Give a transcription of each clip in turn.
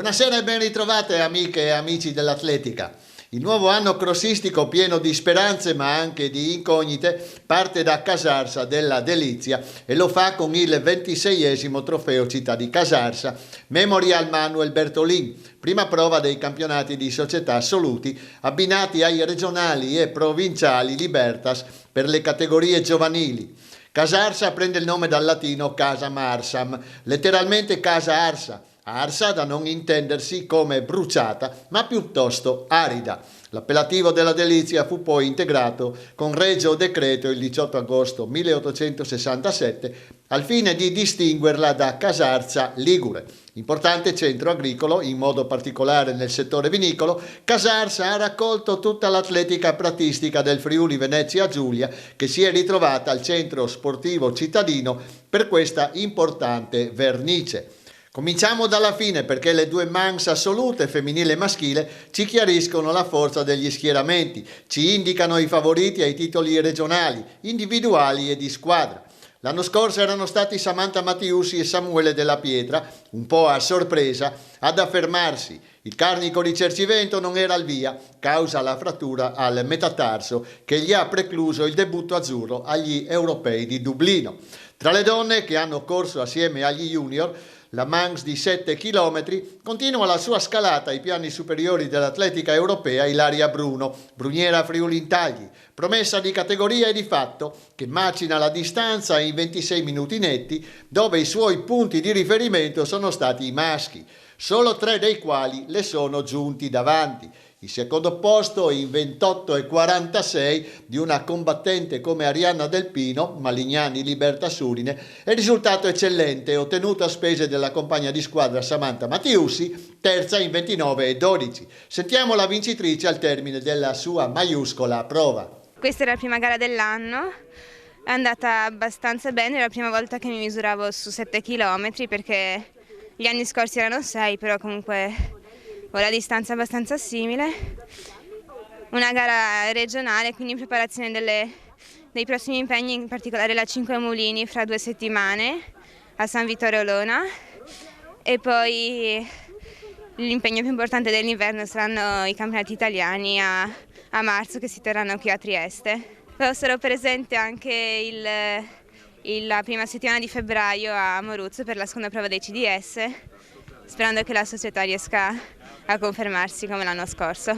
Buonasera e ben ritrovate amiche e amici dell'atletica. Il nuovo anno crossistico pieno di speranze ma anche di incognite parte da Casarsa della Delizia e lo fa con il 26esimo trofeo Città di Casarsa Memorial Manuel Bertolin, prima prova dei campionati di società assoluti abbinati ai regionali e provinciali Libertas per le categorie giovanili. Casarsa prende il nome dal latino Casa Marsam, letteralmente Casa Arsa. Arsa da non intendersi come bruciata, ma piuttosto arida. L'appellativo della Delizia fu poi integrato con regio decreto il 18 agosto 1867 al fine di distinguerla da Casarsa Ligure. Importante centro agricolo, in modo particolare nel settore vinicolo, Casarsa ha raccolto tutta l'atletica pratistica del Friuli Venezia Giulia che si è ritrovata al centro sportivo cittadino per questa importante vernice. Cominciamo dalla fine perché le due mans assolute, femminile e maschile, ci chiariscono la forza degli schieramenti, ci indicano i favoriti ai titoli regionali, individuali e di squadra. L'anno scorso erano stati Samantha Mattiussi e Samuele Della Pietra, un po' a sorpresa, ad affermarsi. Il carnico di Cercivento non era al via, causa la frattura al metatarso che gli ha precluso il debutto azzurro agli europei di Dublino. Tra le donne che hanno corso assieme agli junior, la Mans di 7 km continua la sua scalata ai piani superiori dell'atletica europea Ilaria Bruno, bruniera Friuli Intagli, promessa di categoria e di fatto che macina la distanza in 26 minuti netti, dove i suoi punti di riferimento sono stati i maschi, solo 3 dei quali le sono giunti davanti. Il secondo posto in 28,46 di una combattente come Arianna Del Pino, Malignani Libertà Surine, è risultato eccellente ottenuto a spese della compagna di squadra Samantha Mattiussi, terza in 29,12. Sentiamo la vincitrice al termine della sua maiuscola prova. Questa era la prima gara dell'anno, è andata abbastanza bene, era la prima volta che mi misuravo su 7 km perché gli anni scorsi erano 6, però comunque ho la distanza abbastanza simile. Una gara regionale, quindi in preparazione dei prossimi impegni, in particolare la 5 Mulini fra 2 settimane a San Vittorio Olona, e poi l'impegno più importante dell'inverno saranno i campionati italiani a marzo che si terranno qui a Trieste. Però sarò presente anche la prima settimana di febbraio a Moruzzo per la seconda prova dei CDS, sperando che la società riesca a confermarsi come l'anno scorso.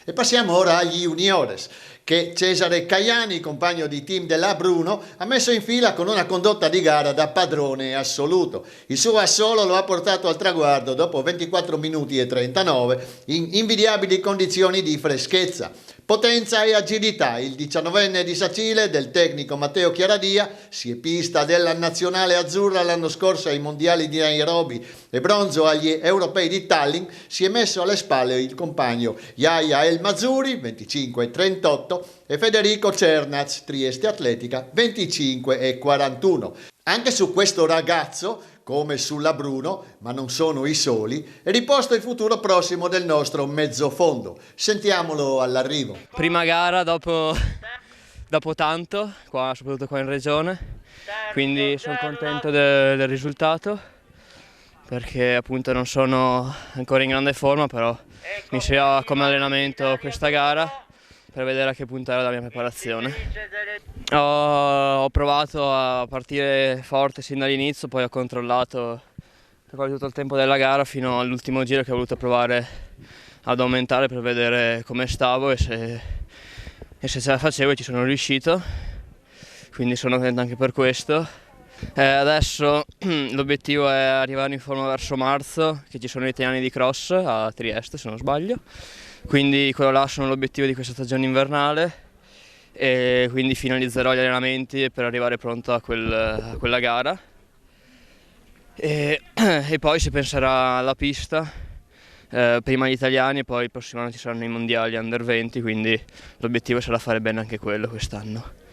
E passiamo ora agli juniores, che Cesare Caiani, compagno di team della Bruno, ha messo in fila con una condotta di gara da padrone assoluto. Il suo assolo lo ha portato al traguardo dopo 24 minuti e 39 in invidiabili condizioni di freschezza. Potenza e agilità, il 19enne di Sacile del tecnico Matteo Chiaradia, siepista della nazionale azzurra l'anno scorso ai mondiali di Nairobi e bronzo agli europei di Tallinn, si è messo alle spalle il compagno Yahya El Mazuri, 25,38, e Federico Cernaz, Trieste Atletica, 25,41. Anche su questo ragazzo, come sulla Bruno, ma non sono i soli, è riposto il futuro prossimo del nostro mezzofondo. Sentiamolo all'arrivo. Prima gara dopo tanto, soprattutto qua in regione, quindi sono contento del risultato, perché appunto non sono ancora in grande forma, però mi servirà come allenamento questa gara per vedere a che punto era la mia preparazione. Ho provato a partire forte sin dall'inizio, poi ho controllato per quasi tutto il tempo della gara fino all'ultimo giro che ho voluto provare ad aumentare per vedere come stavo e se ce la facevo, e ci sono riuscito, quindi sono contento anche per questo. Adesso l'obiettivo è arrivare in forma verso marzo, che ci sono gli italiani di cross a Trieste se non sbaglio, quindi quello là sono l'obiettivo di questa stagione invernale, e quindi finalizzerò gli allenamenti per arrivare pronto a quella gara e poi si penserà alla pista, prima gli italiani e poi il prossimo anno ci saranno i mondiali under 20, quindi l'obiettivo sarà fare bene anche quello quest'anno.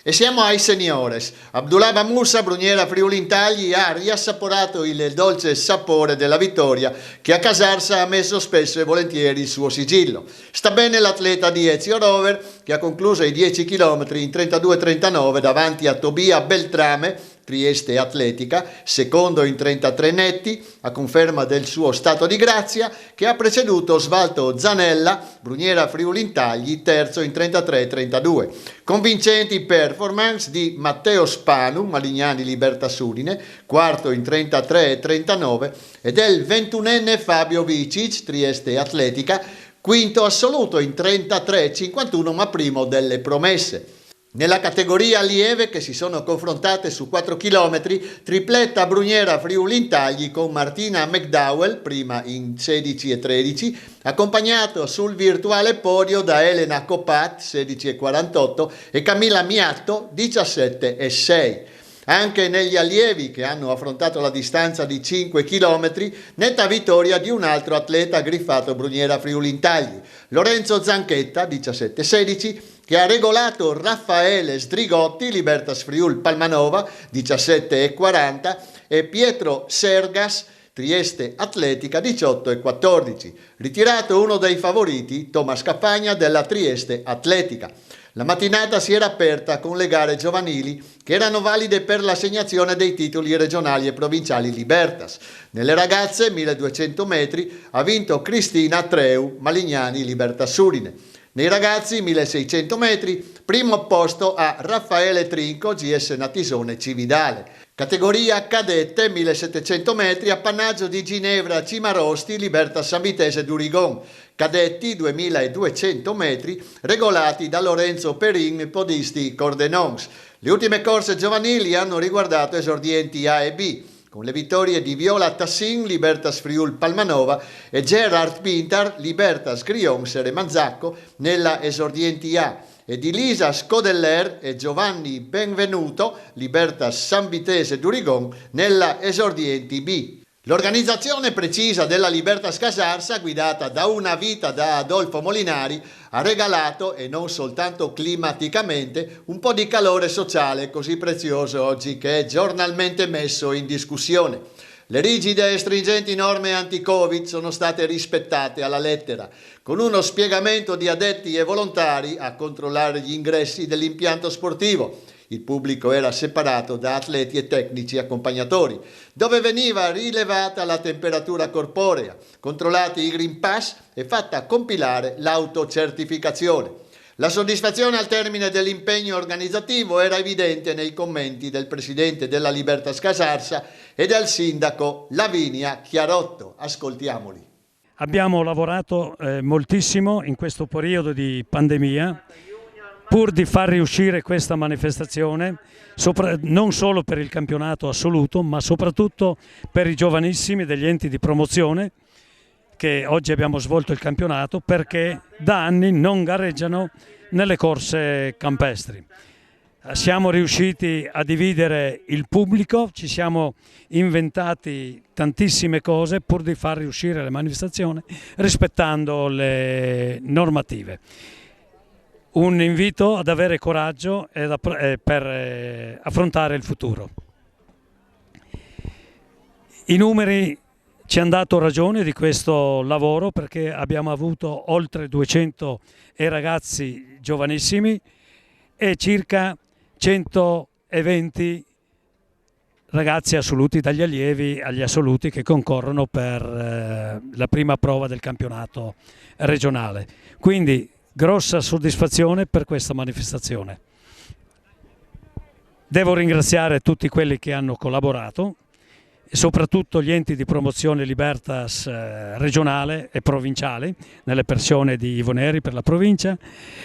E siamo ai seniores. Abdullah Musa, bruniera Friuli Intagli, ha riassaporato il dolce sapore della vittoria che a Casarsa ha messo spesso e volentieri il suo sigillo. Sta bene l'atleta di Ezio Rover che ha concluso i 10 km in 32,39 davanti a Tobia Beltrame, Trieste Atletica, secondo in 33 netti, a conferma del suo stato di grazia, che ha preceduto Svalto Zanella, Bruniera Friuli Intagli, terzo in 33-32. Convincenti performance di Matteo Spanu, Malignani Libertas Udine, quarto in 33-39, e del 21enne Fabio Vicic, Trieste Atletica, quinto assoluto in 33-51, ma primo delle promesse. Nella categoria allieve, che si sono confrontate su 4 km, tripletta Bruniera Friuli Intagli con Martina McDowell, prima in 16-13, accompagnato sul virtuale podio da Elena Copat, 16-48, e Camilla Miatto, 17-6. Anche negli allievi, che hanno affrontato la distanza di 5 km, netta vittoria di un altro atleta griffato Bruniera Friuli Intagli, Lorenzo Zanchetta, 17-16, che ha regolato Raffaele Sdrigotti, Libertas Friul Palmanova, 17-40, e Pietro Sergas, Trieste Atletica, 18-14. Ritirato uno dei favoriti, Thomas Campagna della Trieste Atletica. La mattinata si era aperta con le gare giovanili che erano valide per l'assegnazione dei titoli regionali e provinciali Libertas. Nelle ragazze, 1200 metri, ha vinto Cristina Treu, Malignani Libertas Udine. Nei ragazzi, 1600 metri, primo posto a Raffaele Trinco, GS Natisone Cividale. Categoria cadette, 1700 metri, appannaggio di Ginevra Cimarosti, Libertas San Vitese d'Urigon. Cadetti, 2200 metri, regolati da Lorenzo Perin, podisti Cordenons. Le ultime corse giovanili hanno riguardato esordienti A e B, con le vittorie di Viola Tassin, Libertas Friul Palmanova, e Gerard Pintar, Libertas Grionser e Manzacco nella esordienti A, e di Lisa Scodeller e Giovanni Benvenuto, Libertas San Vitese d'Urigon, nella esordienti B. L'organizzazione precisa della Libertas Casarsa, guidata da una vita da Adolfo Molinari, ha regalato, e non soltanto climaticamente, un po' di calore sociale così prezioso oggi, che è giornalmente messo in discussione. Le rigide e stringenti norme anti-Covid sono state rispettate alla lettera, con uno spiegamento di addetti e volontari a controllare gli ingressi dell'impianto sportivo. Il pubblico era separato da atleti e tecnici accompagnatori, dove veniva rilevata la temperatura corporea, controllati i Green Pass e fatta compilare l'autocertificazione. La soddisfazione al termine dell'impegno organizzativo era evidente nei commenti del presidente della Libertas Casarsa e del sindaco Lavinia Chiarotto. Ascoltiamoli. Abbiamo lavorato moltissimo in questo periodo di pandemia pur di far riuscire questa manifestazione, non solo per il campionato assoluto, ma soprattutto per i giovanissimi degli enti di promozione, che oggi abbiamo svolto il campionato, perché da anni non gareggiano nelle corse campestri. Siamo riusciti a dividere il pubblico, ci siamo inventati tantissime cose pur di far riuscire la manifestazione rispettando le normative. Un invito ad avere coraggio per affrontare il futuro. I numeri ci hanno dato ragione di questo lavoro, perché abbiamo avuto oltre 200 ragazzi giovanissimi e circa 120 ragazzi assoluti, dagli allievi agli assoluti, che concorrono per la prima prova del campionato regionale. Quindi grossa soddisfazione per questa manifestazione. Devo ringraziare tutti quelli che hanno collaborato, e soprattutto gli enti di promozione Libertas regionale e provinciali, nelle persone di Ivo Neri per la provincia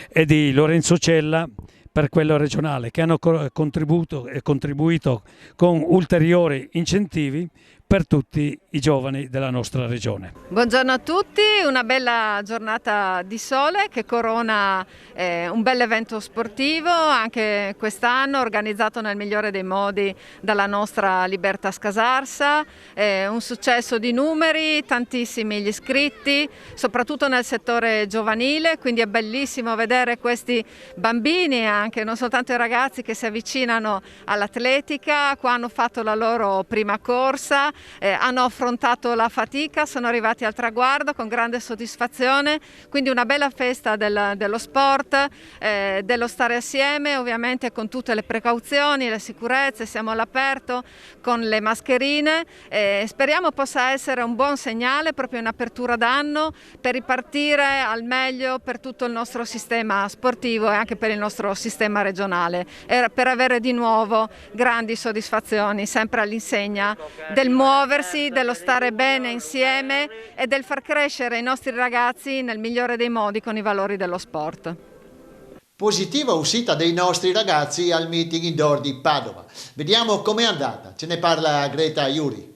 e di Lorenzo Cella per quello regionale, che hanno contribuito con ulteriori incentivi per tutti i giovani della nostra regione. Buongiorno a tutti, una bella giornata di sole che corona un bel evento sportivo, anche quest'anno organizzato nel migliore dei modi dalla nostra Libertas Casarsa, un successo di numeri, tantissimi gli iscritti, soprattutto nel settore giovanile, quindi è bellissimo vedere questi bambini, anche non soltanto i ragazzi, che si avvicinano all'atletica. Qua hanno fatto la loro prima corsa, hanno affrontato la fatica, sono arrivati al traguardo con grande soddisfazione, quindi una bella festa dello sport, dello stare assieme, ovviamente con tutte le precauzioni, le sicurezze, siamo all'aperto con le mascherine, speriamo possa essere un buon segnale proprio in apertura d'anno per ripartire al meglio per tutto il nostro sistema sportivo e anche per il nostro sistema regionale, e per avere di nuovo grandi soddisfazioni, sempre all'insegna del muoversi, dello stare bene insieme e del far crescere i nostri ragazzi nel migliore dei modi con i valori dello sport. Positiva uscita dei nostri ragazzi al meeting indoor di Padova. Vediamo com'è andata. Ce ne parla Greta Iuri.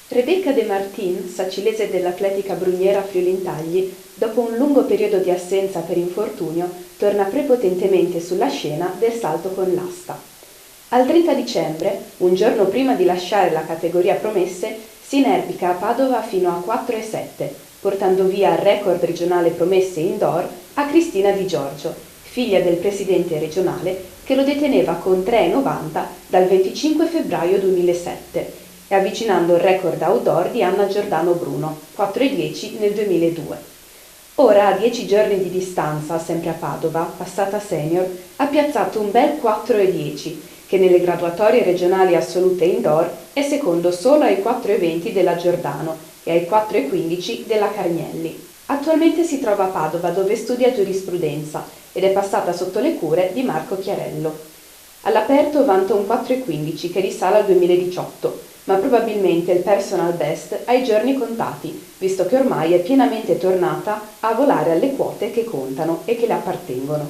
Rebecca De Martin, sacilese dell'atletica Bruniera Friulintagli, dopo un lungo periodo di assenza per infortunio, torna prepotentemente sulla scena del salto con l'asta. Al 30 dicembre, un giorno prima di lasciare la categoria promesse, si inerpica a Padova fino a 4,7, portando via il record regionale promesse indoor a Cristina Di Giorgio, figlia del presidente regionale, che lo deteneva con 3,90 dal 25 febbraio 2007, e avvicinando il record outdoor di Anna Giordano Bruno, 4,10 nel 2002. Ora, a 10 giorni di distanza, sempre a Padova, passata senior, ha piazzato un bel 4,10, che nelle graduatorie regionali assolute indoor è secondo solo ai 4,20 della Giordano e ai 4,15 della Carnielli. Attualmente si trova a Padova, dove studia giurisprudenza, ed è passata sotto le cure di Marco Chiarello. All'aperto vanta un 4,15 che risale al 2018, ma probabilmente il personal best ha i giorni contati, visto che ormai è pienamente tornata a volare alle quote che contano e che le appartengono.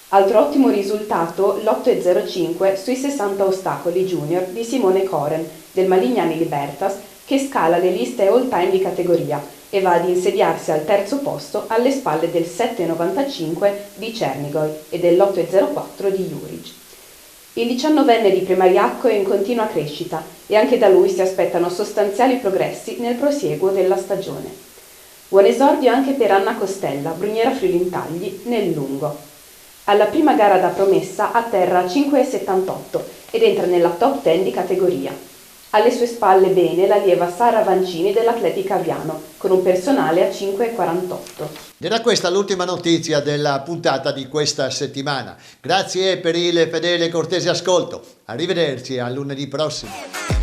Altro ottimo risultato, l'8,05 sui 60 ostacoli junior di Simone Coren, del Malignani Libertas, che scala le liste all-time di categoria e va ad insediarsi al terzo posto alle spalle del 7,95 di Cernigoj e dell'8,04 di Juric. Il 19enne di Premariacco è in continua crescita e anche da lui si aspettano sostanziali progressi nel prosieguo della stagione. Buon esordio anche per Anna Costella, Bruniera Friulintagli, nel lungo. Alla prima gara da promessa atterra a 5,78 ed entra nella top 10 di categoria. Alle sue spalle bene l'allieva Sara Vancini dell'Atletica Aviano, con un personale a 5,48. Era questa l'ultima notizia della puntata di questa settimana. Grazie per il fedele e cortese ascolto. Arrivederci a lunedì prossimo.